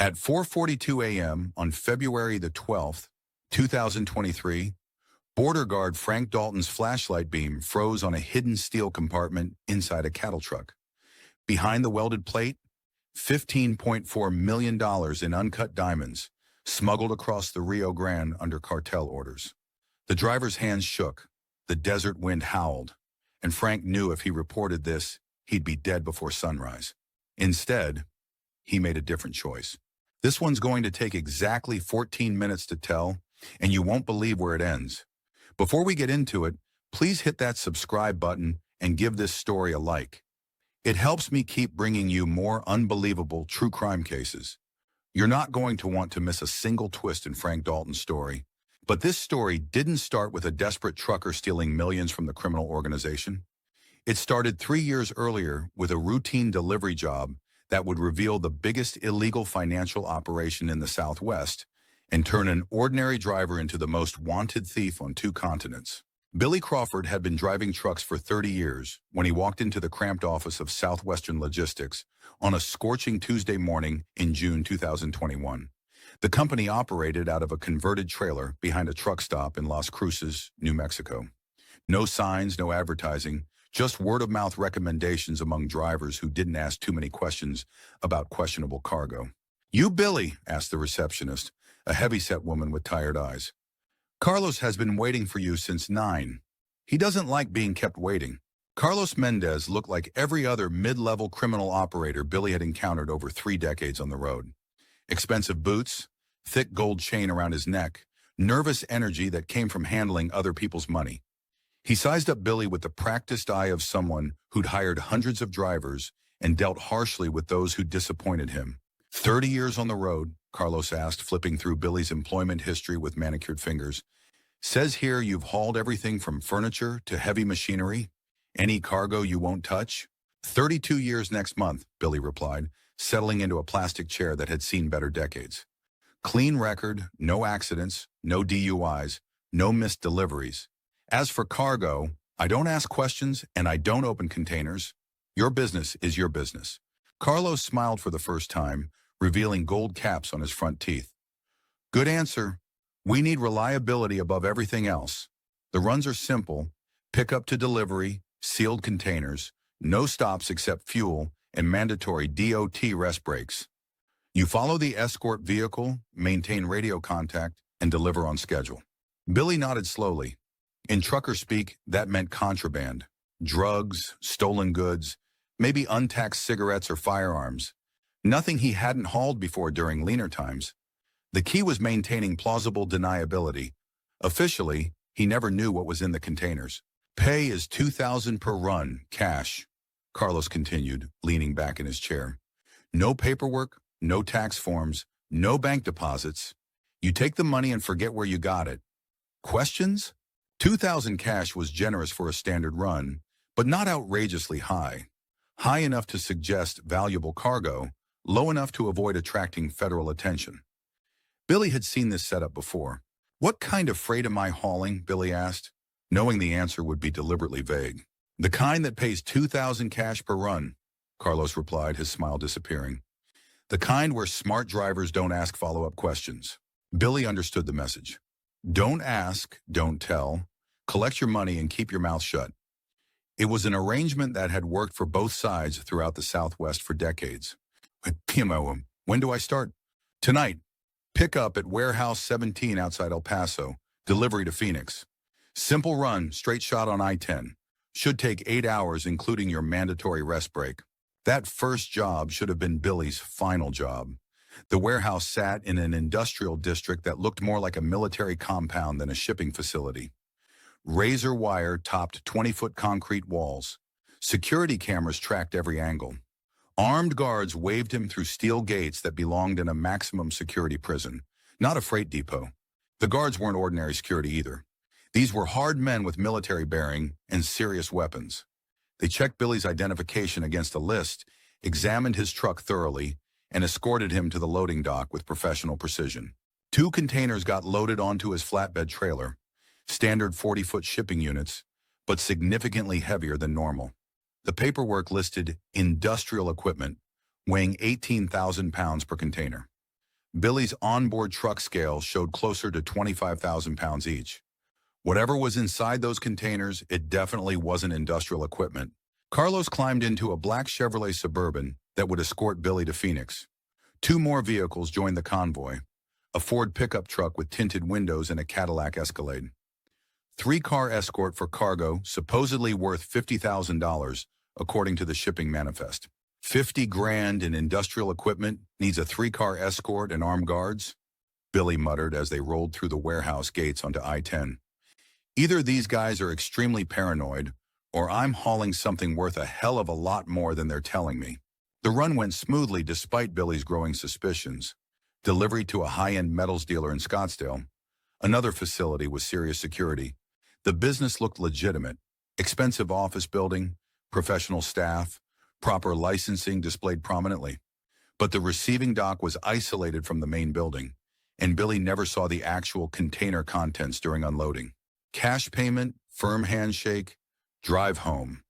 At 4:42 a.m. on February the 12th, 2023, border guard Frank Dalton's flashlight beam froze on a hidden steel compartment inside a cattle truck. Behind the welded plate, $15.4 million in uncut diamonds, smuggled across the Rio Grande under cartel orders. The driver's hands shook, the desert wind howled, and Frank knew if he reported this, he'd be dead before sunrise. Instead, he made a different choice. This one's going to take exactly 14 minutes to tell, and you won't believe where it ends. Before we get into it, please hit that subscribe button and give this story a like. It helps me keep bringing you more unbelievable true crime cases. You're not going to want to miss a single twist in Frank Dalton's story. But this story didn't start with a desperate trucker stealing millions from the criminal organization. It started 3 years earlier with a routine delivery job that would reveal the biggest illegal financial operation in the Southwest and turn an ordinary driver into the most wanted thief on 2 continents. Billy Crawford had been driving trucks for 30 years when he walked into the cramped office of Southwestern Logistics on a scorching Tuesday morning in June 2021. The company operated out of a converted trailer behind a truck stop in Las Cruces, New Mexico. No signs, no advertising, just word-of-mouth recommendations among drivers who didn't ask too many questions about questionable cargo. "You Billy?" asked the receptionist, a heavy-set woman with tired eyes. "Carlos has been waiting for you since 9. He doesn't like being kept waiting." Carlos Mendez looked like every other mid-level criminal operator Billy had encountered over 3 decades on the road. Expensive boots, thick gold chain around his neck, nervous energy that came from handling other people's money. He sized up Billy with the practiced eye of someone who'd hired hundreds of drivers and dealt harshly with those who disappointed him. 30 years on the road, Carlos asked, flipping through Billy's employment history with manicured fingers. "Says here you've hauled everything from furniture to heavy machinery. Any cargo you won't touch?" 32 years next month, Billy replied, settling into a plastic chair that had seen better decades. "Clean record, no accidents, no DUIs, no missed deliveries. As for cargo, I don't ask questions and I don't open containers. Your business is your business." Carlos smiled for the first time, revealing gold caps on his front teeth. "Good answer. We need reliability above everything else. The runs are simple: pickup to delivery, sealed containers, no stops except fuel, and mandatory DOT rest breaks. You follow the escort vehicle, maintain radio contact, and deliver on schedule." Billy nodded slowly. In trucker speak, that meant contraband, drugs, stolen goods, maybe untaxed cigarettes or firearms. Nothing he hadn't hauled before during leaner times. The key was maintaining plausible deniability. Officially, he never knew what was in the containers. "Pay is $2,000 per run, cash," Carlos continued, leaning back in his chair. "No paperwork, no tax forms, no bank deposits. You take the money and forget where you got it. Questions?" 2,000 cash was generous for a standard run, but not outrageously high. High enough to suggest valuable cargo, low enough to avoid attracting federal attention. Billy had seen this setup before. "What kind of freight am I hauling?" Billy asked, knowing the answer would be deliberately vague. "The kind that pays 2,000 cash per run," Carlos replied, his smile disappearing. "The kind where smart drivers don't ask follow-up questions." Billy understood the message. Don't ask, don't tell. Collect your money and keep your mouth shut. It was an arrangement that had worked for both sides throughout the Southwest for decades. "PMO, when do I start?" "Tonight. Pick up at Warehouse 17 outside El Paso. Delivery to Phoenix. Simple run, straight shot on I-10. Should take 8 hours, including your mandatory rest break." That first job should have been Billy's final job. The warehouse sat in an industrial district that looked more like a military compound than a shipping facility. Razor wire topped 20-foot concrete walls. Security cameras tracked every angle. Armed guards waved him through steel gates that belonged in a maximum security prison, not a freight depot. The guards weren't ordinary security either. These were hard men with military bearing and serious weapons. They checked Billy's identification against a list, examined his truck thoroughly, and escorted him to the loading dock with professional precision. 2 containers got loaded onto his flatbed trailer, standard 40-foot shipping units, but significantly heavier than normal. The paperwork listed industrial equipment, weighing 18,000 pounds per container. Billy's onboard truck scale showed closer to 25,000 pounds each. Whatever was inside those containers, it definitely wasn't industrial equipment. Carlos climbed into a black Chevrolet Suburban that would escort Billy to Phoenix. Two more vehicles joined the convoy, a Ford pickup truck with tinted windows and a Cadillac Escalade. Three-car escort for cargo, supposedly worth $50,000, according to the shipping manifest. 50 grand in industrial equipment needs a three-car escort and armed guards? Billy muttered as they rolled through the warehouse gates onto I-10. Either these guys are extremely paranoid, or I'm hauling something worth a hell of a lot more than they're telling me. The run went smoothly despite Billy's growing suspicions. Delivery to a high-end metals dealer in Scottsdale, another facility with serious security. The business looked legitimate. Expensive office building, professional staff, proper licensing displayed prominently. But the receiving dock was isolated from the main building, and Billy never saw the actual container contents during unloading. Cash payment, firm handshake, drive home.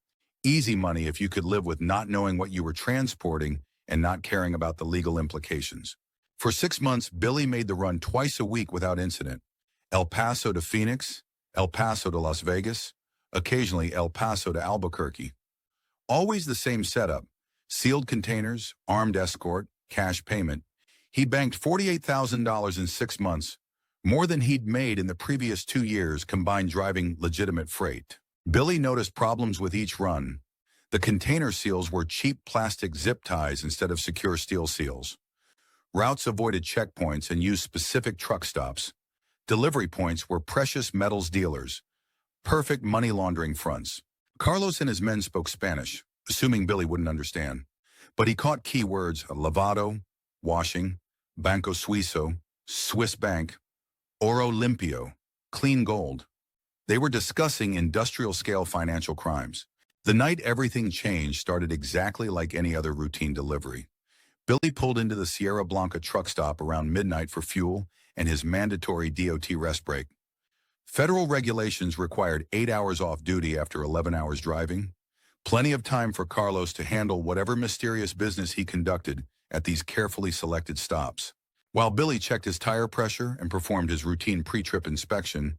Easy money if you could live with not knowing what you were transporting and not caring about the legal implications. For 6 months, Billy made the run twice a week without incident. El Paso to Phoenix, El Paso to Las Vegas, occasionally El Paso to Albuquerque. Always the same setup: sealed containers, armed escort, cash payment. He banked $48,000 in 6 months, more than he'd made in the previous 2 years combined driving legitimate freight. Billy noticed problems with each run. The container seals were cheap plastic zip ties instead of secure steel seals. Routes avoided checkpoints and used specific truck stops. Delivery points were precious metals dealers, perfect money laundering fronts. Carlos and his men spoke Spanish, assuming Billy wouldn't understand. But he caught key words: lavado, washing, banco suizo, Swiss bank, oro limpio, clean gold. They were discussing industrial-scale financial crimes. The night everything changed started exactly like any other routine delivery. Billy pulled into the Sierra Blanca truck stop around midnight for fuel and his mandatory DOT rest break. Federal regulations required 8 hours off duty after 11 hours driving. Plenty of time for Carlos to handle whatever mysterious business he conducted at these carefully selected stops. While Billy checked his tire pressure and performed his routine pre-trip inspection,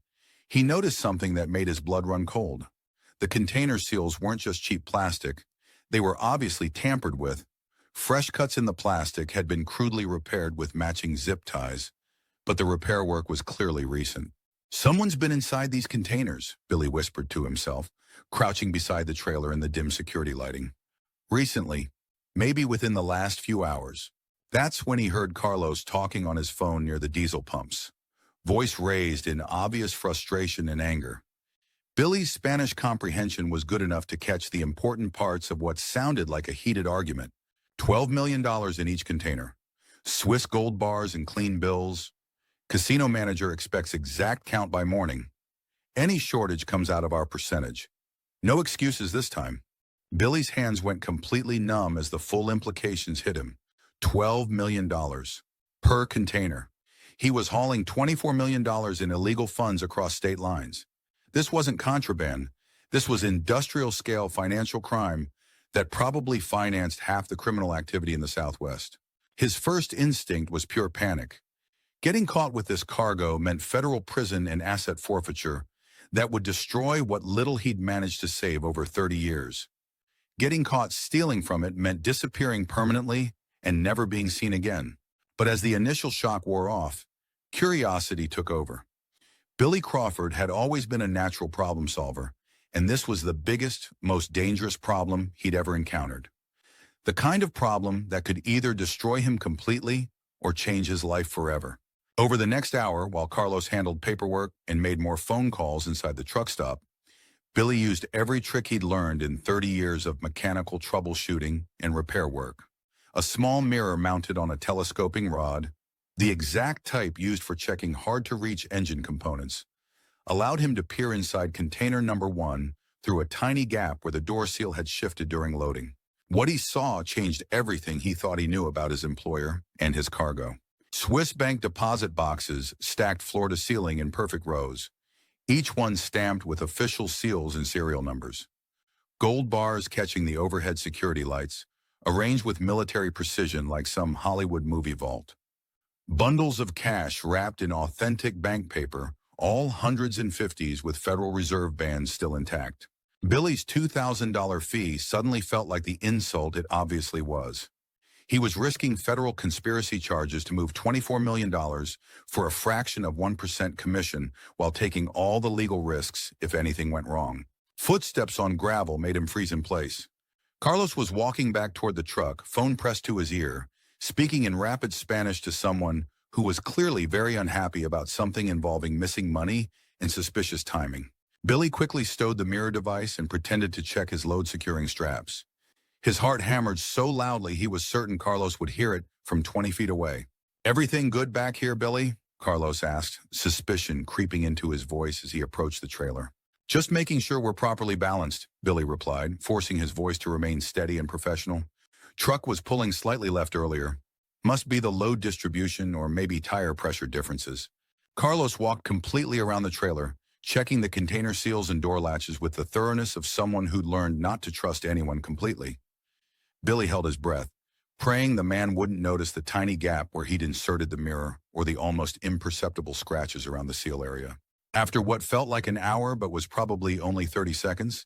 he noticed something that made his blood run cold. The container seals weren't just cheap plastic. They were obviously tampered with. Fresh cuts in the plastic had been crudely repaired with matching zip ties, but the repair work was clearly recent. "Someone's been inside these containers," Billy whispered to himself, crouching beside the trailer in the dim security lighting. "Recently, maybe within the last few hours." That's when he heard Carlos talking on his phone near the diesel pumps, voice raised in obvious frustration and anger. Billy's Spanish comprehension was good enough to catch the important parts of what sounded like a heated argument. $12 million in each container. Swiss gold bars and clean bills. Casino manager expects exact count by morning. Any shortage comes out of our percentage. No excuses this time. Billy's hands went completely numb as the full implications hit him. $12 million per container. He was hauling $24 million in illegal funds across state lines. This wasn't contraband. This was industrial-scale financial crime that probably financed half the criminal activity in the Southwest. His first instinct was pure panic. Getting caught with this cargo meant federal prison and asset forfeiture that would destroy what little he'd managed to save over 30 years. Getting caught stealing from it meant disappearing permanently and never being seen again. But as the initial shock wore off, curiosity took over. Billy Crawford had always been a natural problem solver, and this was the biggest, most dangerous problem he'd ever encountered. The kind of problem that could either destroy him completely or change his life forever. Over the next hour, while Carlos handled paperwork and made more phone calls inside the truck stop, Billy used every trick he'd learned in 30 years of mechanical troubleshooting and repair work. A small mirror mounted on a telescoping rod, the exact type used for checking hard-to-reach engine components, allowed him to peer inside container number 1 through a tiny gap where the door seal had shifted during loading. What he saw changed everything he thought he knew about his employer and his cargo. Swiss bank deposit boxes stacked floor to ceiling in perfect rows, each one stamped with official seals and serial numbers. Gold bars catching the overhead security lights, arranged with military precision like some Hollywood movie vault. Bundles of cash wrapped in authentic bank paper, all hundreds and fifties with Federal Reserve bands still intact. Billy's $2,000 fee suddenly felt like the insult it obviously was. He was risking federal conspiracy charges to move $24 million for a fraction of 1% commission while taking all the legal risks if anything went wrong. Footsteps on gravel made him freeze in place. Carlos was walking back toward the truck, phone pressed to his ear, speaking in rapid Spanish to someone who was clearly very unhappy about something involving missing money and suspicious timing. Billy quickly stowed the mirror device and pretended to check his load-securing straps. His heart hammered so loudly he was certain Carlos would hear it from 20 feet away. "Everything good back here, Billy?" Carlos asked, suspicion creeping into his voice as he approached the trailer. "Just making sure we're properly balanced," Billy replied, forcing his voice to remain steady and professional. "Truck was pulling slightly left earlier. Must be the load distribution or maybe tire pressure differences." Carlos walked completely around the trailer, checking the container seals and door latches with the thoroughness of someone who'd learned not to trust anyone completely. Billy held his breath, praying the man wouldn't notice the tiny gap where he'd inserted the mirror or the almost imperceptible scratches around the seal area. After what felt like an hour but was probably only 30 seconds,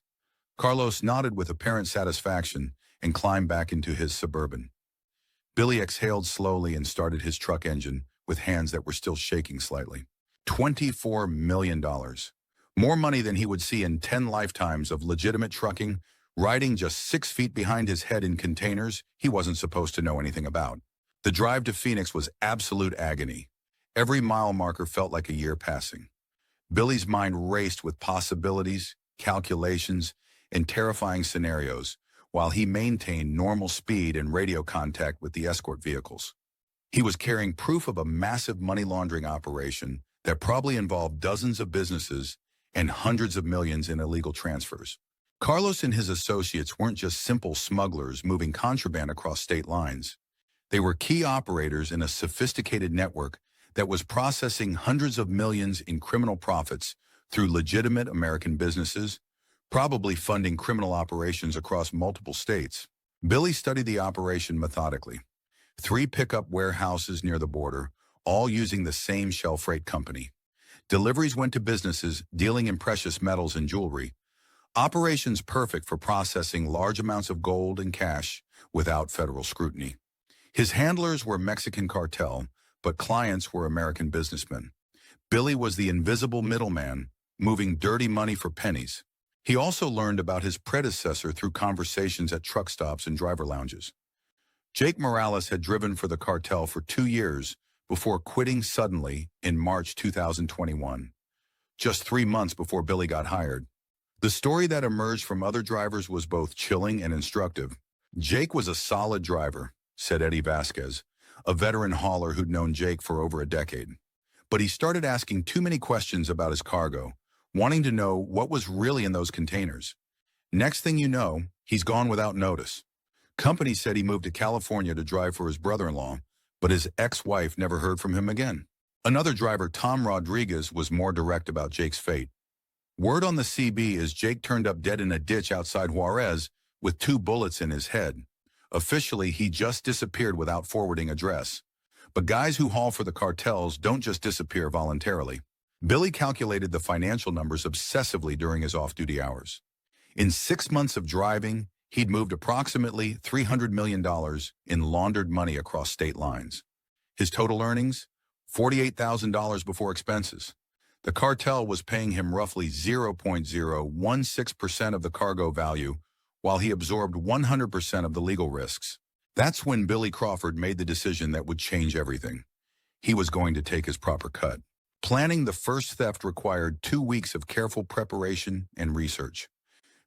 Carlos nodded with apparent satisfaction and climbed back into his Suburban. Billy exhaled slowly and started his truck engine with hands that were still shaking slightly. $24 million. More money than he would see in 10 lifetimes of legitimate trucking, riding just 6 feet behind his head in containers he wasn't supposed to know anything about. The drive to Phoenix was absolute agony. Every mile marker felt like a year passing. Billy's mind raced with possibilities, calculations, and terrifying scenarios, while he maintained normal speed and radio contact with the escort vehicles. He was carrying proof of a massive money laundering operation that probably involved dozens of businesses and hundreds of millions in illegal transfers. Carlos and his associates weren't just simple smugglers moving contraband across state lines. They were key operators in a sophisticated network that was processing hundreds of millions in criminal profits through legitimate American businesses, probably funding criminal operations across multiple states. Billy studied the operation methodically. 3 pickup warehouses near the border, all using the same shell freight company. Deliveries went to businesses dealing in precious metals and jewelry. Operations perfect for processing large amounts of gold and cash without federal scrutiny. His handlers were Mexican cartel, but clients were American businessmen. Billy was the invisible middleman, moving dirty money for pennies. He also learned about his predecessor through conversations at truck stops and driver lounges. Jake Morales had driven for the cartel for 2 years before quitting suddenly in March 2021, just 3 months before Billy got hired. The story that emerged from other drivers was both chilling and instructive. "Jake was a solid driver," said Eddie Vasquez, a veteran hauler who'd known Jake for over a decade. "But he started asking too many questions about his cargo, wanting to know what was really in those containers. Next thing you know, he's gone without notice. Company said he moved to California to drive for his brother-in-law, but his ex-wife never heard from him again." Another driver, Tom Rodriguez, was more direct about Jake's fate. "Word on the CB is Jake turned up dead in a ditch outside Juarez with 2 bullets in his head. Officially, he just disappeared without forwarding address. But guys who haul for the cartels don't just disappear voluntarily." Billy calculated the financial numbers obsessively during his off-duty hours. In 6 months of driving, he'd moved approximately $300 million in laundered money across state lines. His total earnings? $48,000 before expenses. The cartel was paying him roughly 0.016% of the cargo value, while he absorbed 100% of the legal risks. That's when Billy Crawford made the decision that would change everything. He was going to take his proper cut. Planning the first theft required 2 weeks of careful preparation and research.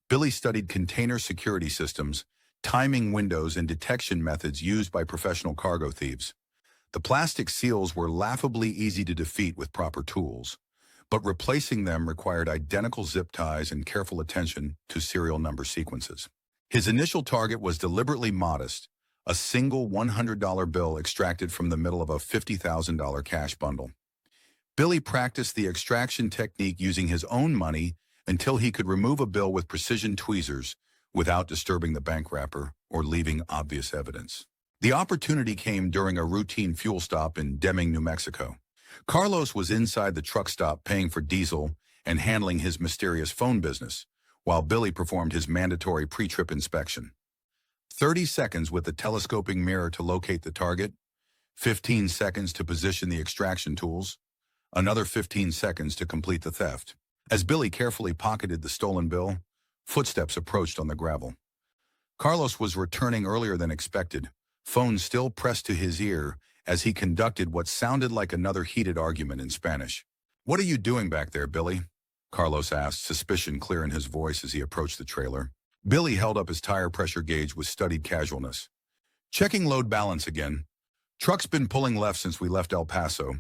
Billy studied container security systems, timing windows, and detection methods used by professional cargo thieves. The plastic seals were laughably easy to defeat with proper tools, but replacing them required identical zip ties and careful attention to serial number sequences. His initial target was deliberately modest, a single $100 bill extracted from the middle of a $50,000 cash bundle. Billy practiced the extraction technique using his own money until he could remove a bill with precision tweezers without disturbing the bank wrapper or leaving obvious evidence. The opportunity came during a routine fuel stop in Deming, New Mexico. Carlos was inside the truck stop paying for diesel and handling his mysterious phone business, while Billy performed his mandatory pre-trip inspection. 30 seconds with the telescoping mirror to locate the target, 15 seconds to position the extraction tools, another 15 seconds to complete the theft. As Billy carefully pocketed the stolen bill, footsteps approached on the gravel. Carlos was returning earlier than expected, phone still pressed to his ear as he conducted what sounded like another heated argument in Spanish. "What are you doing back there, Billy?" Carlos asked, suspicion clear in his voice as he approached the trailer. Billy held up his tire pressure gauge with studied casualness. "Checking load balance again. Truck's been pulling left since we left El Paso.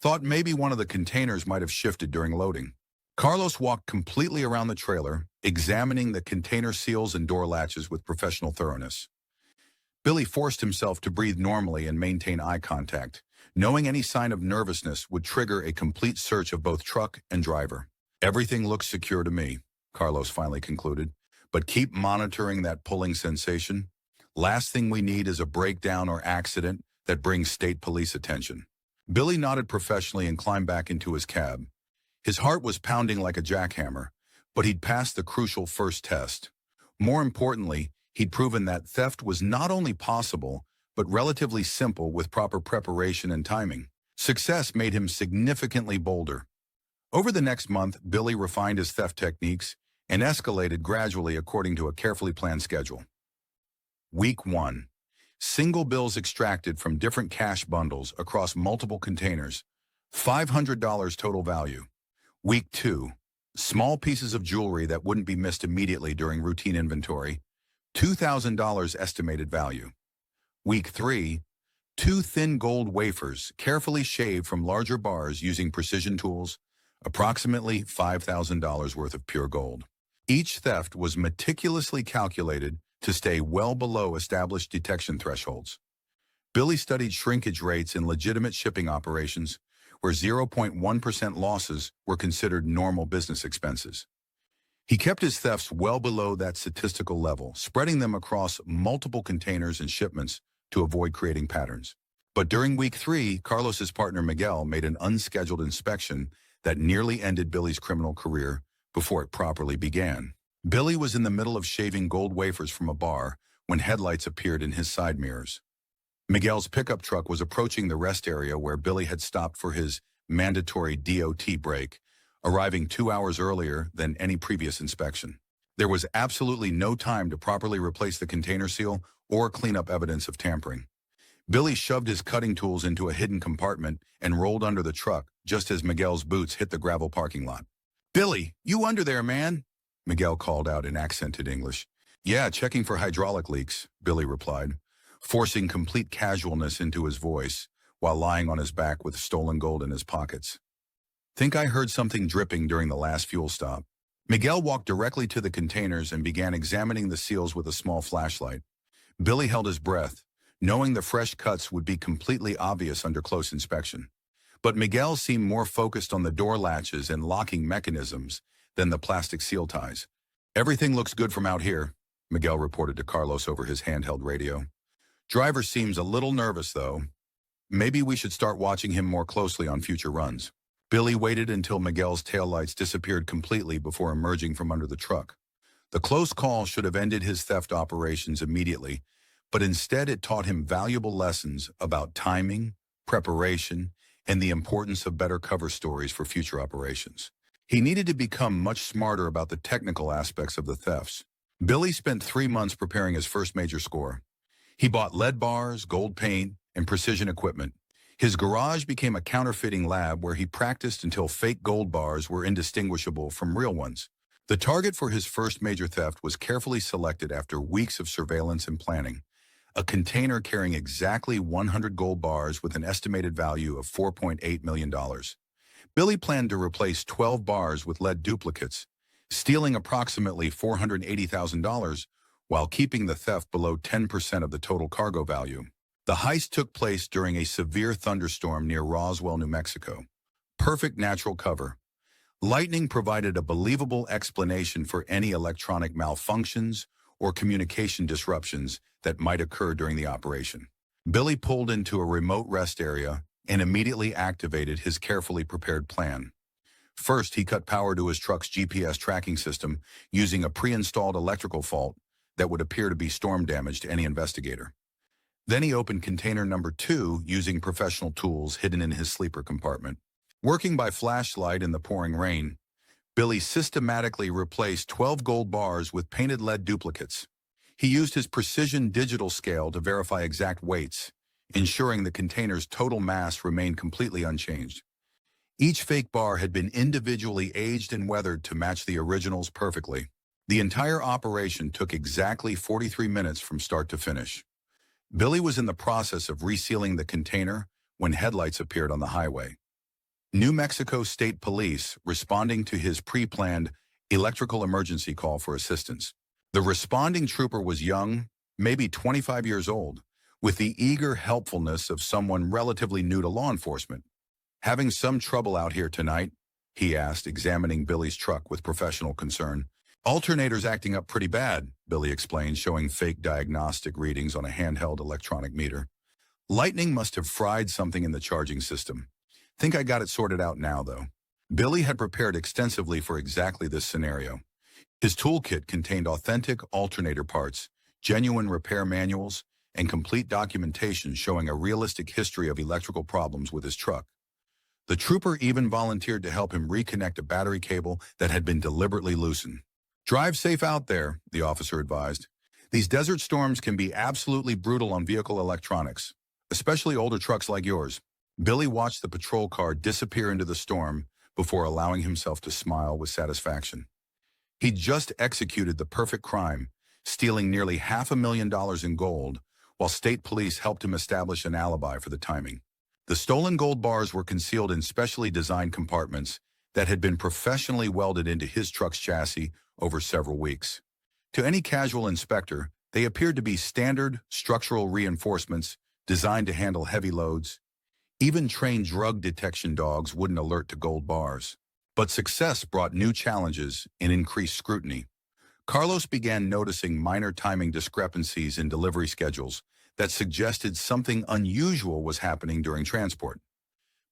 Thought maybe one of the containers might have shifted during loading." Carlos walked completely around the trailer, examining the container seals and door latches with professional thoroughness. Billy forced himself to breathe normally and maintain eye contact, knowing any sign of nervousness would trigger a complete search of both truck and driver. "Everything looks secure to me," Carlos finally concluded, "but keep monitoring that pulling sensation. Last thing we need is a breakdown or accident that brings state police attention." Billy nodded professionally and climbed back into his cab. His heart was pounding like a jackhammer, but he'd passed the crucial first test. More importantly, he'd proven that theft was not only possible, but relatively simple with proper preparation and timing. Success made him significantly bolder. Over the next month, Billy refined his theft techniques and escalated gradually according to a carefully planned schedule. Week 1. Single bills extracted from different cash bundles across multiple containers. $500 total value. Week 2. Small pieces of jewelry that wouldn't be missed immediately during routine inventory. $2,000 estimated value. Week 3. 2 thin gold wafers, carefully shaved from larger bars using precision tools. Approximately $5,000 worth of pure gold. Each theft was meticulously calculated to stay well below established detection thresholds. Billy studied shrinkage rates in legitimate shipping operations, where 0.1% losses were considered normal business expenses. He kept his thefts well below that statistical level, spreading them across multiple containers and shipments to avoid creating patterns. But during week 3, Carlos's partner Miguel made an unscheduled inspection that nearly ended Billy's criminal career before it properly began. Billy was in the middle of shaving gold wafers from a bar when headlights appeared in his side mirrors. Miguel's pickup truck was approaching the rest area where Billy had stopped for his mandatory DOT break, arriving 2 hours earlier than any previous inspection. There was absolutely no time to properly replace the container seal or clean up evidence of tampering. Billy shoved his cutting tools into a hidden compartment and rolled under the truck just as Miguel's boots hit the gravel parking lot. "Billy, you under there, man?" Miguel called out in accented English. "Yeah, checking for hydraulic leaks," Billy replied, forcing complete casualness into his voice while lying on his back with stolen gold in his pockets. "Think I heard something dripping during the last fuel stop." Miguel walked directly to the containers and began examining the seals with a small flashlight. Billy held his breath, knowing the fresh cuts would be completely obvious under close inspection. But Miguel seemed more focused on the door latches and locking mechanisms than the plastic seal ties. "Everything looks good from out here," Miguel reported to Carlos over his handheld radio. "Driver seems a little nervous, though. Maybe we should start watching him more closely on future runs." Billy waited until Miguel's taillights disappeared completely before emerging from under the truck. The close call should have ended his theft operations immediately, but instead it taught him valuable lessons about timing, preparation, and the importance of better cover stories for future operations. He needed to become much smarter about the technical aspects of the thefts. Billy spent 3 months preparing his first major score. He bought lead bars, gold paint, and precision equipment. His garage became a counterfeiting lab where he practiced until fake gold bars were indistinguishable from real ones. The target for his first major theft was carefully selected after weeks of surveillance and planning. A container carrying exactly 100 gold bars with an estimated value of $4.8 million. Billy planned to replace 12 bars with lead duplicates, stealing approximately $480,000 while keeping the theft below 10% of the total cargo value. The heist took place during a severe thunderstorm near Roswell, New Mexico. Perfect natural cover. Lightning provided a believable explanation for any electronic malfunctions or communication disruptions that might occur during the operation. Billy pulled into a remote rest area and immediately activated his carefully prepared plan. First, he cut power to his truck's GPS tracking system using a pre-installed electrical fault that would appear to be storm damage to any investigator. Then he opened container number 2 using professional tools hidden in his sleeper compartment. Working by flashlight in the pouring rain, Billy systematically replaced 12 gold bars with painted lead duplicates. He used his precision digital scale to verify exact weights, ensuring the container's total mass remained completely unchanged. Each fake bar had been individually aged and weathered to match the originals perfectly. The entire operation took exactly 43 minutes from start to finish. Billy was in the process of resealing the container when headlights appeared on the highway. New Mexico State Police responding to his pre-planned electrical emergency call for assistance. The responding trooper was young, maybe 25 years old, with the eager helpfulness of someone relatively new to law enforcement. "Having some trouble out here tonight?" he asked, examining Billy's truck with professional concern. "Alternator's acting up pretty bad," Billy explained, showing fake diagnostic readings on a handheld electronic meter. "Lightning must have fried something in the charging system. Think I got it sorted out now, though." Billy had prepared extensively for exactly this scenario. His toolkit contained authentic alternator parts, genuine repair manuals, and complete documentation showing a realistic history of electrical problems with his truck. The trooper even volunteered to help him reconnect a battery cable that had been deliberately loosened. "Drive safe out there," the officer advised. "These desert storms can be absolutely brutal on vehicle electronics, especially older trucks like yours." Billy watched the patrol car disappear into the storm before allowing himself to smile with satisfaction. He'd just executed the perfect crime, stealing nearly $500,000 in gold, while state police helped him establish an alibi for the timing. The stolen gold bars were concealed in specially designed compartments that had been professionally welded into his truck's chassis over several weeks. To any casual inspector, they appeared to be standard structural reinforcements designed to handle heavy loads. Even trained drug detection dogs wouldn't alert to gold bars. But success brought new challenges and increased scrutiny. Carlos began noticing minor timing discrepancies in delivery schedules that suggested something unusual was happening during transport.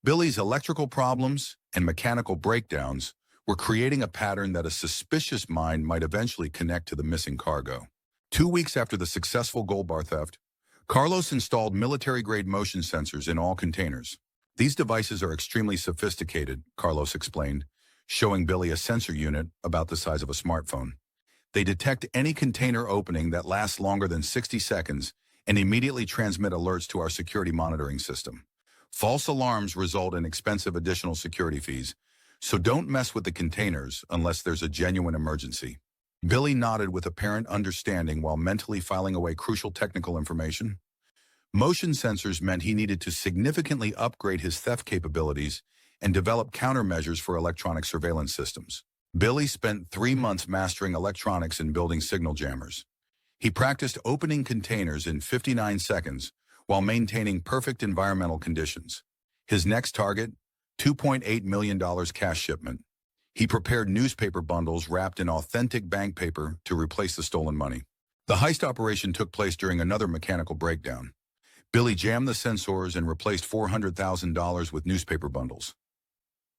Billy's electrical problems and mechanical breakdowns were creating a pattern that a suspicious mind might eventually connect to the missing cargo. 2 weeks after the successful gold bar theft, Carlos installed military-grade motion sensors in all containers. "These devices are extremely sophisticated," Carlos explained, showing Billy a sensor unit about the size of a smartphone. "They detect any container opening that lasts longer than 60 seconds and immediately transmit alerts to our security monitoring system. False alarms result in expensive additional security fees, so don't mess with the containers unless there's a genuine emergency." Billy nodded with apparent understanding while mentally filing away crucial technical information. Motion sensors meant he needed to significantly upgrade his theft capabilities and develop countermeasures for electronic surveillance systems. Billy spent 3 months mastering electronics and building signal jammers. He practiced opening containers in 59 seconds while maintaining perfect environmental conditions. His next target, $2.8 million cash shipment. He prepared newspaper bundles wrapped in authentic bank paper to replace the stolen money. The heist operation took place during another mechanical breakdown. Billy jammed the sensors and replaced $400,000 with newspaper bundles.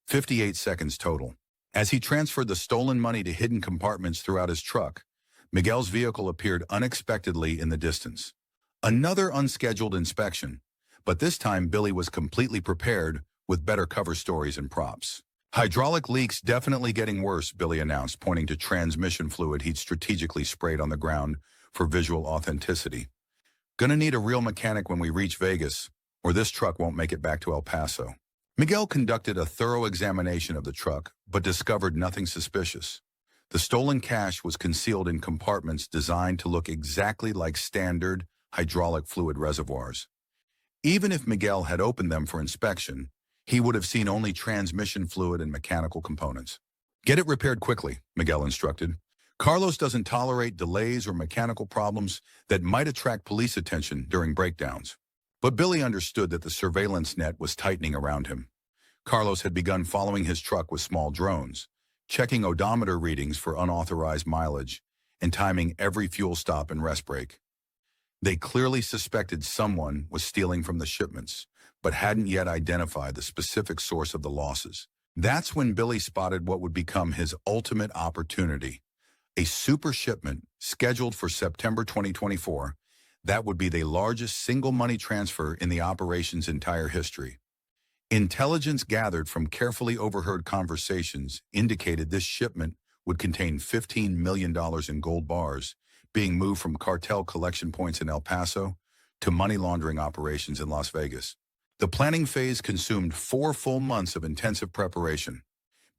58 seconds total. As he transferred the stolen money to hidden compartments throughout his truck, Miguel's vehicle appeared unexpectedly in the distance. Another unscheduled inspection, but this time Billy was completely prepared with better cover stories and props. "Hydraulic leaks definitely getting worse," Billy announced, pointing to transmission fluid he'd strategically sprayed on the ground for visual authenticity. "Gonna need a real mechanic when we reach Vegas, or this truck won't make it back to El Paso." Miguel conducted a thorough examination of the truck, but discovered nothing suspicious. The stolen cash was concealed in compartments designed to look exactly like standard hydraulic fluid reservoirs. Even if Miguel had opened them for inspection, he would have seen only transmission fluid and mechanical components. "Get it repaired quickly," Miguel instructed. "Carlos doesn't tolerate delays or mechanical problems that might attract police attention during breakdowns." But Billy understood that the surveillance net was tightening around him. Carlos had begun following his truck with small drones, checking odometer readings for unauthorized mileage, and timing every fuel stop and rest break. They clearly suspected someone was stealing from the shipments, but hadn't yet identified the specific source of the losses. That's when Billy spotted what would become his ultimate opportunity, a super shipment scheduled for September 2024 that would be the largest single money transfer in the operation's entire history. Intelligence gathered from carefully overheard conversations indicated this shipment would contain $15 million in gold bars being moved from cartel collection points in El Paso to money laundering operations in Las Vegas. The planning phase consumed 4 full months of intensive preparation.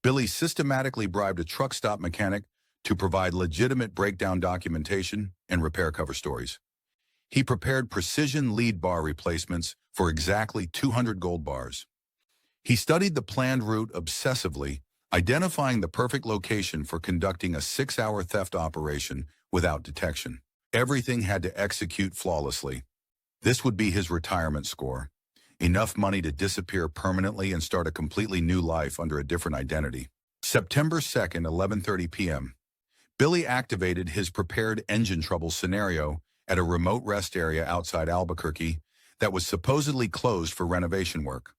Billy systematically bribed a truck stop mechanic to provide legitimate breakdown documentation and repair cover stories. He prepared precision lead bar replacements for exactly 200 gold bars. He studied the planned route obsessively, identifying the perfect location for conducting a 6-hour theft operation without detection. Everything had to execute flawlessly. This would be his retirement score, enough money to disappear permanently and start a completely new life under a different identity. September 2nd, 11:30 p.m. Billy activated his prepared engine trouble scenario at a remote rest area outside Albuquerque that was supposedly closed for renovation work.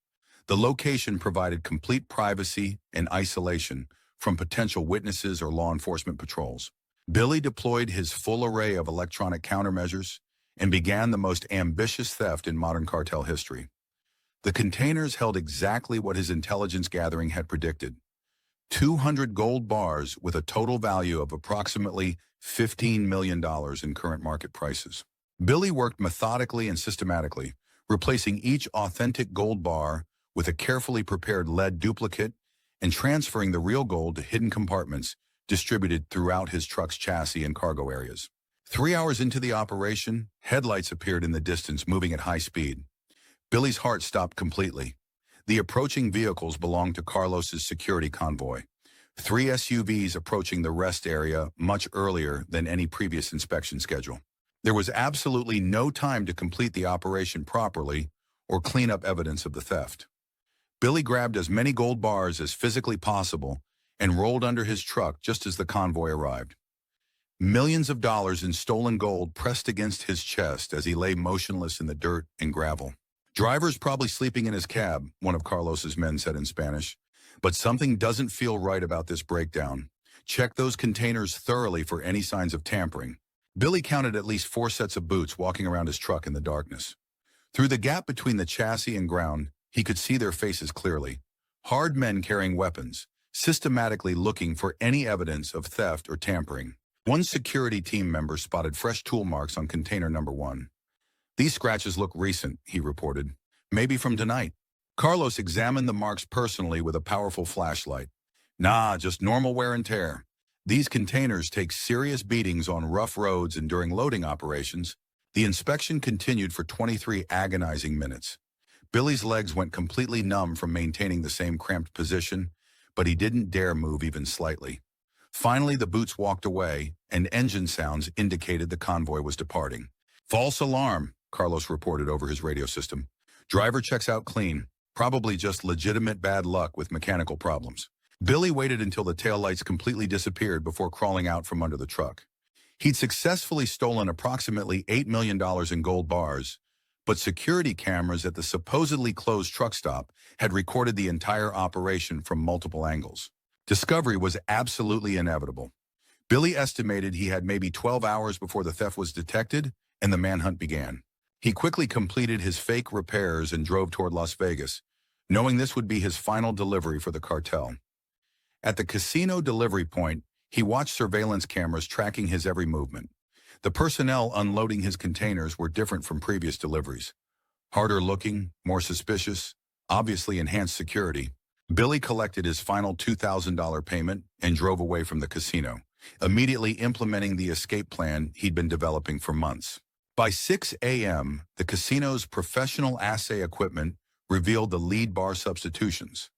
The location provided complete privacy and isolation from potential witnesses or law enforcement patrols. Billy deployed his full array of electronic countermeasures and began the most ambitious theft in modern cartel history. The containers held exactly what his intelligence gathering had predicted: 200 gold bars with a total value of approximately $15 million in current market prices. Billy worked methodically and systematically, replacing each authentic gold bar with a carefully prepared lead duplicate and transferring the real gold to hidden compartments distributed throughout his truck's chassis and cargo areas. 3 hours into the operation, headlights appeared in the distance, moving at high speed. Billy's heart stopped completely. The approaching vehicles belonged to Carlos's security convoy, 3 SUVs approaching the rest area much earlier than any previous inspection schedule. There was absolutely no time to complete the operation properly or clean up evidence of the theft. Billy grabbed as many gold bars as physically possible and rolled under his truck just as the convoy arrived. Millions of dollars in stolen gold pressed against his chest as he lay motionless in the dirt and gravel. "Driver's probably sleeping in his cab," one of Carlos's men said in Spanish. "But something doesn't feel right about this breakdown. Check those containers thoroughly for any signs of tampering." Billy counted at least 4 sets of boots walking around his truck in the darkness. Through the gap between the chassis and ground, he could see their faces clearly. Hard men carrying weapons, systematically looking for any evidence of theft or tampering. One security team member spotted fresh tool marks on container number 1. "These scratches look recent," he reported. "Maybe from tonight." Carlos examined the marks personally with a powerful flashlight. "Nah, just normal wear and tear. These containers take serious beatings on rough roads and during loading operations." The inspection continued for 23 agonizing minutes. Billy's legs went completely numb from maintaining the same cramped position, but he didn't dare move even slightly. Finally, the boots walked away, and engine sounds indicated the convoy was departing. "False alarm," Carlos reported over his radio system. "Driver checks out clean. Probably just legitimate bad luck with mechanical problems." Billy waited until the taillights completely disappeared before crawling out from under the truck. He'd successfully stolen approximately $8 million in gold bars, but security cameras at the supposedly closed truck stop had recorded the entire operation from multiple angles. Discovery was absolutely inevitable. Billy estimated he had maybe 12 hours before the theft was detected and the manhunt began. He quickly completed his fake repairs and drove toward Las Vegas, knowing this would be his final delivery for the cartel. At the casino delivery point, he watched surveillance cameras tracking his every movement. The personnel unloading his containers were different from previous deliveries. Harder looking, more suspicious, obviously enhanced security. Billy collected his final $2,000 payment and drove away from the casino, immediately implementing the escape plan he'd been developing for months. By 6 a.m., the casino's professional assay equipment revealed the lead bar substitutions.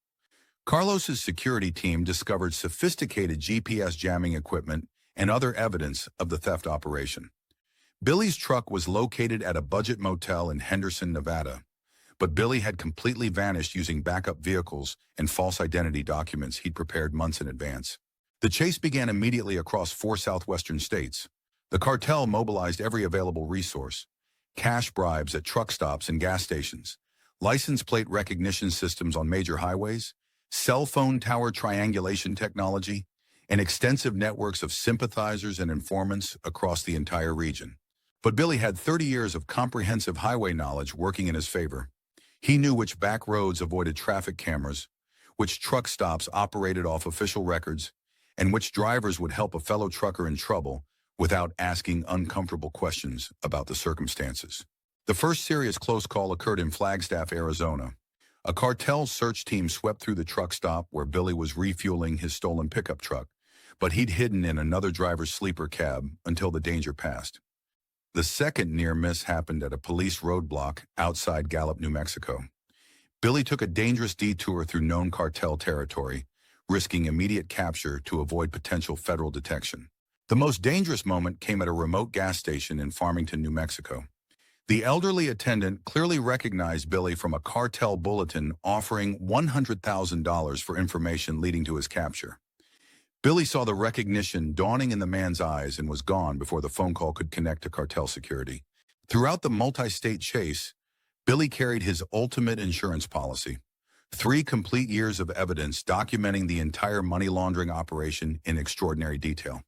Carlos's security team discovered sophisticated GPS jamming equipment and other evidence of the theft operation. Billy's truck was located at a budget motel in Henderson, Nevada, but Billy had completely vanished using backup vehicles and false identity documents he'd prepared months in advance. The chase began immediately across 4 southwestern states. The cartel mobilized every available resource, cash bribes at truck stops and gas stations, license plate recognition systems on major highways, cell phone tower triangulation technology, and extensive networks of sympathizers and informants across the entire region. But Billy had 30 years of comprehensive highway knowledge working in his favor. He knew which back roads avoided traffic cameras, which truck stops operated off official records, and which drivers would help a fellow trucker in trouble without asking uncomfortable questions about the circumstances. The first serious close call occurred in Flagstaff, Arizona. A cartel search team swept through the truck stop where Billy was refueling his stolen pickup truck, but he'd hidden in another driver's sleeper cab until the danger passed. The second near miss happened at a police roadblock outside Gallup, New Mexico. Billy took a dangerous detour through known cartel territory, risking immediate capture to avoid potential federal detection. The most dangerous moment came at a remote gas station in Farmington, New Mexico. The elderly attendant clearly recognized Billy from a cartel bulletin offering $100,000 for information leading to his capture. Billy saw the recognition dawning in the man's eyes and was gone before the phone call could connect to cartel security. Throughout the multi-state chase, Billy carried his ultimate insurance policy, 3 complete years of evidence documenting the entire money laundering operation in extraordinary detail.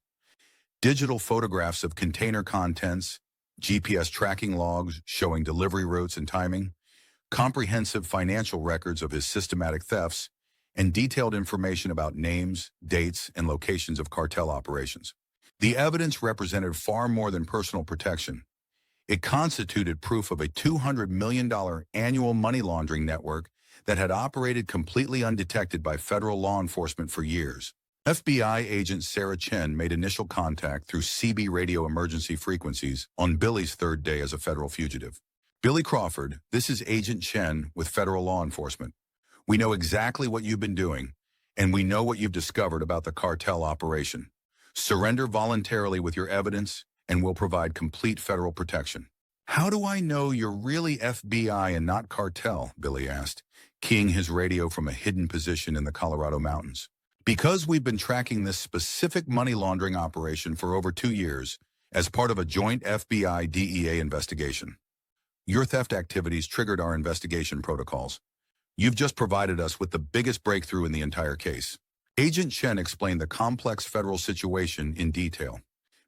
Digital photographs of container contents, GPS tracking logs showing delivery routes and timing, comprehensive financial records of his systematic thefts, and detailed information about names, dates, and locations of cartel operations. The evidence represented far more than personal protection. It constituted proof of a $200 million annual money laundering network that had operated completely undetected by federal law enforcement for years. FBI agent Sarah Chen made initial contact through CB radio emergency frequencies on Billy's 3rd day as a federal fugitive. Billy Crawford, this is Agent Chen with federal law enforcement. We know exactly what you've been doing, and we know what you've discovered about the cartel operation. Surrender voluntarily with your evidence, and we'll provide complete federal protection. How do I know you're really FBI and not cartel? Billy asked, keying his radio from a hidden position in the Colorado mountains. Because we've been tracking this specific money laundering operation for over 2 years as part of a joint FBI-DEA investigation. Your theft activities triggered our investigation protocols. You've just provided us with the biggest breakthrough in the entire case. Agent Chen explained the complex federal situation in detail.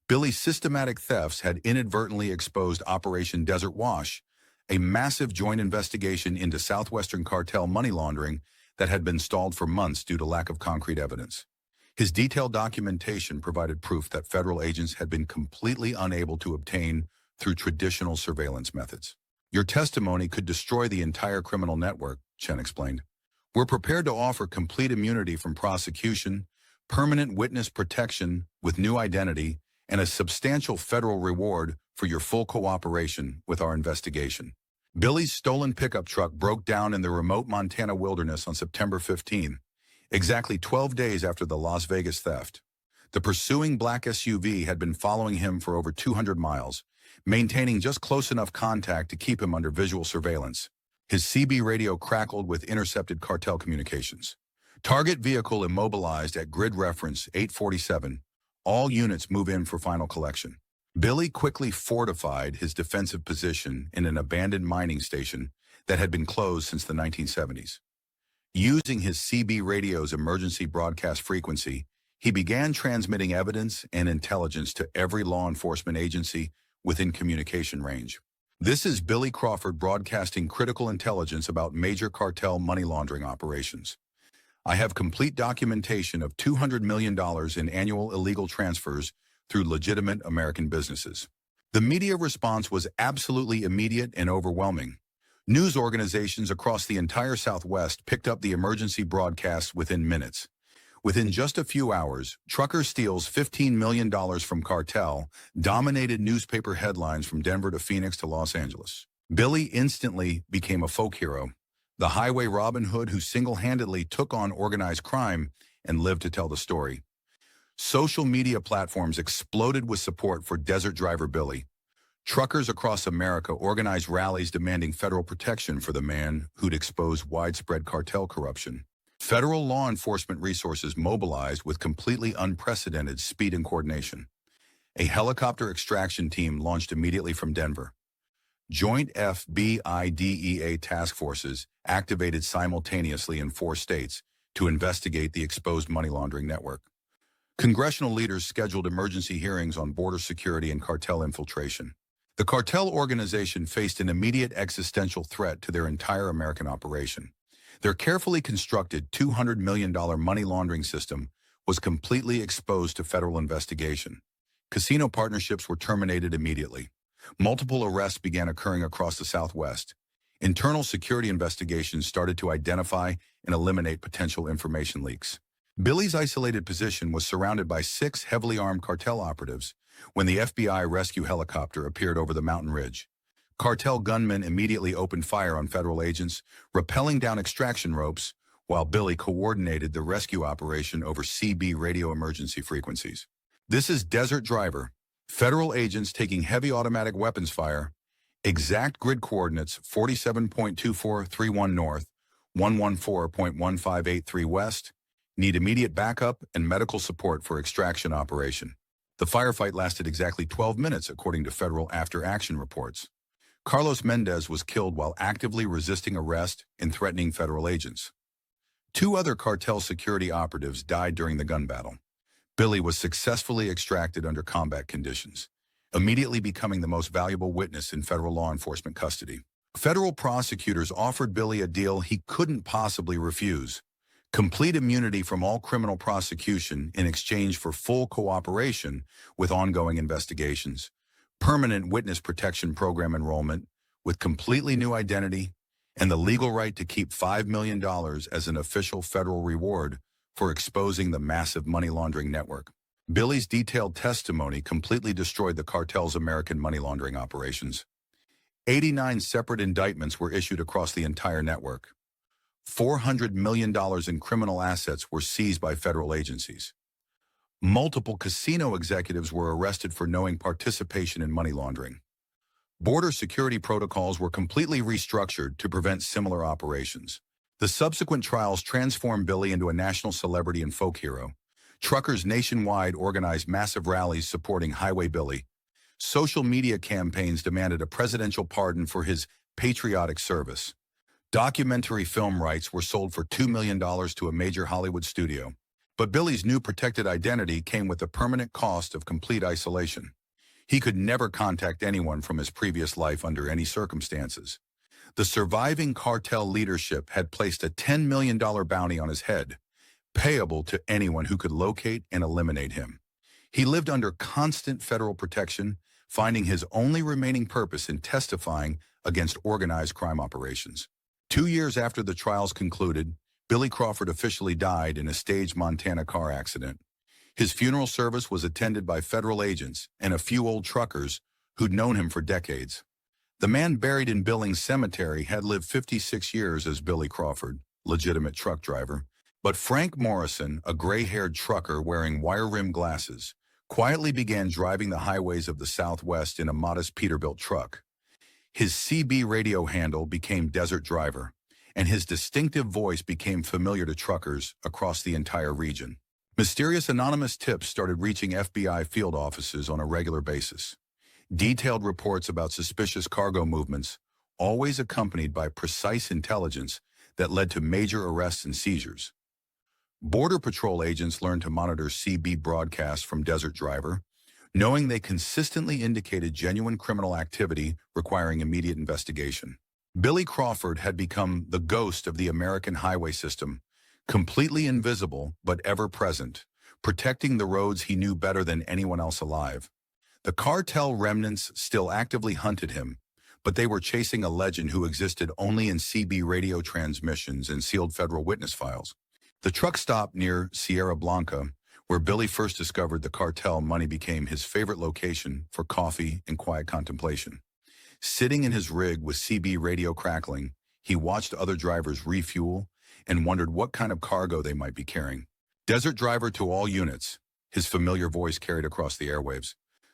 Billy's systematic thefts had inadvertently exposed Operation Desert Wash, a massive joint investigation into Southwestern cartel money laundering that had been stalled for months due to lack of concrete evidence. His detailed documentation provided proof that federal agents had been completely unable to obtain through traditional surveillance methods. Your testimony could destroy the entire criminal network, Chen explained. We're prepared to offer complete immunity from prosecution, permanent witness protection with new identity, and a substantial federal reward for your full cooperation with our investigation. Billy's stolen pickup truck broke down in the remote Montana wilderness on September 15, exactly 12 days after the Las Vegas theft. The pursuing black SUV had been following him for over 200 miles, maintaining just close enough contact to keep him under visual surveillance. His CB radio crackled with intercepted cartel communications. Target vehicle immobilized at grid reference 847. All units move in for final collection. Billy quickly fortified his defensive position in an abandoned mining station that had been closed since the 1970s. Using his CB radio's emergency broadcast frequency, he began transmitting evidence and intelligence to every law enforcement agency within communication range. This is Billy Crawford broadcasting critical intelligence about major cartel money laundering operations. I have complete documentation of $200 million in annual illegal transfers through legitimate American businesses. The media response was absolutely immediate and overwhelming. News organizations across the entire Southwest picked up the emergency broadcasts within minutes. Within just a few hours, trucker steals $15 million from cartel dominated newspaper headlines from Denver to Phoenix to Los Angeles. Billy instantly became a folk hero, the highway Robin Hood who single-handedly took on organized crime and lived to tell the story. Social media platforms exploded with support for Desert Driver Billy. Truckers across America organized rallies demanding federal protection for the man who'd exposed widespread cartel corruption. Federal law enforcement resources mobilized with completely unprecedented speed and coordination. A helicopter extraction team launched immediately from Denver. Joint FBI-DEA task forces activated simultaneously in 4 states to investigate the exposed money laundering network. Congressional leaders scheduled emergency hearings on border security and cartel infiltration. The cartel organization faced an immediate existential threat to their entire American operation. Their carefully constructed $200 million money laundering system was completely exposed to federal investigation. Casino partnerships were terminated immediately. Multiple arrests began occurring across the Southwest. Internal security investigations started to identify and eliminate potential information leaks. Billy's isolated position was surrounded by 6 heavily armed cartel operatives when the FBI rescue helicopter appeared over the mountain ridge. Cartel gunmen immediately opened fire on federal agents, rappelling down extraction ropes, while Billy coordinated the rescue operation over CB radio emergency frequencies. This is Desert Driver, federal agents taking heavy automatic weapons fire, exact grid coordinates 47.2431 north, 114.1583 west, need immediate backup and medical support for extraction operation. The firefight lasted exactly 12 minutes according to federal after-action reports. Carlos Mendez was killed while actively resisting arrest and threatening federal agents. 2 other cartel security operatives died during the gun battle. Billy was successfully extracted under combat conditions, immediately becoming the most valuable witness in federal law enforcement custody. Federal prosecutors offered Billy a deal he couldn't possibly refuse: complete immunity from all criminal prosecution in exchange for full cooperation with ongoing investigations, permanent witness protection program enrollment with completely new identity, and the legal right to keep $5 million as an official federal reward for exposing the massive money laundering network. Billy's detailed testimony completely destroyed the cartel's American money laundering operations. 89 separate indictments were issued across the entire network. $400 million in criminal assets were seized by federal agencies. Multiple casino executives were arrested for knowing participation in money laundering. Border security protocols were completely restructured to prevent similar operations. The subsequent trials transformed Billy into a national celebrity and folk hero. Truckers nationwide organized massive rallies supporting Highway Billy. Social media campaigns demanded a presidential pardon for his patriotic service. Documentary film rights were sold for $2 million to a major Hollywood studio. But Billy's new protected identity came with the permanent cost of complete isolation. He could never contact anyone from his previous life under any circumstances. The surviving cartel leadership had placed a $10 million bounty on his head, payable to anyone who could locate and eliminate him. He lived under constant federal protection, finding his only remaining purpose in testifying against organized crime operations. 2 years after the trials concluded, Billy Crawford officially died in a staged Montana car accident. His funeral service was attended by federal agents and a few old truckers who'd known him for decades. The man buried in Billings Cemetery had lived 56 years as Billy Crawford, legitimate truck driver. But Frank Morrison, a gray-haired trucker wearing wire-rimmed glasses, quietly began driving the highways of the Southwest in a modest Peterbilt truck. His CB radio handle became Desert Driver, and his distinctive voice became familiar to truckers across the entire region. Mysterious anonymous tips started reaching FBI field offices on a regular basis. Detailed reports about suspicious cargo movements, always accompanied by precise intelligence that led to major arrests and seizures. Border Patrol agents learned to monitor CB broadcasts from Desert Driver, knowing they consistently indicated genuine criminal activity requiring immediate investigation. Billy Crawford had become the ghost of the American highway system, completely invisible but ever present, protecting the roads he knew better than anyone else alive. The cartel remnants still actively hunted him, but they were chasing a legend who existed only in CB radio transmissions and sealed federal witness files. The truck stop near Sierra Blanca, where Billy first discovered the cartel money, became his favorite location for coffee and quiet contemplation. Sitting in his rig with CB radio crackling, he watched other drivers refuel and wondered what kind of cargo they might be carrying. Desert Driver to all units, his familiar voice carried across the airwaves.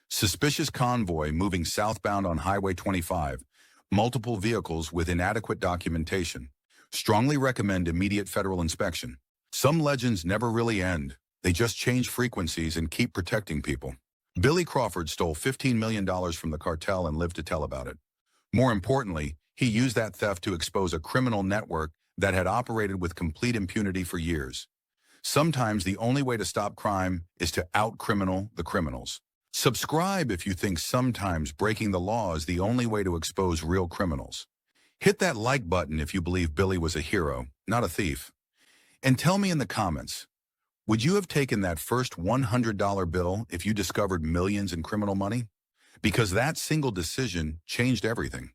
Suspicious convoy moving southbound on Highway 25, multiple vehicles with inadequate documentation. Strongly recommend immediate federal inspection. Some legends never really end. They just change frequencies and keep protecting people. Billy Crawford stole $15 million from the cartel and lived to tell about it. More importantly, he used that theft to expose a criminal network that had operated with complete impunity for years. Sometimes the only way to stop crime is to out-criminal the criminals. Subscribe if you think sometimes breaking the law is the only way to expose real criminals. Hit that like button if you believe Billy was a hero, not a thief. And tell me in the comments, would you have taken that first $100 bill if you discovered millions in criminal money? Because that single decision changed everything.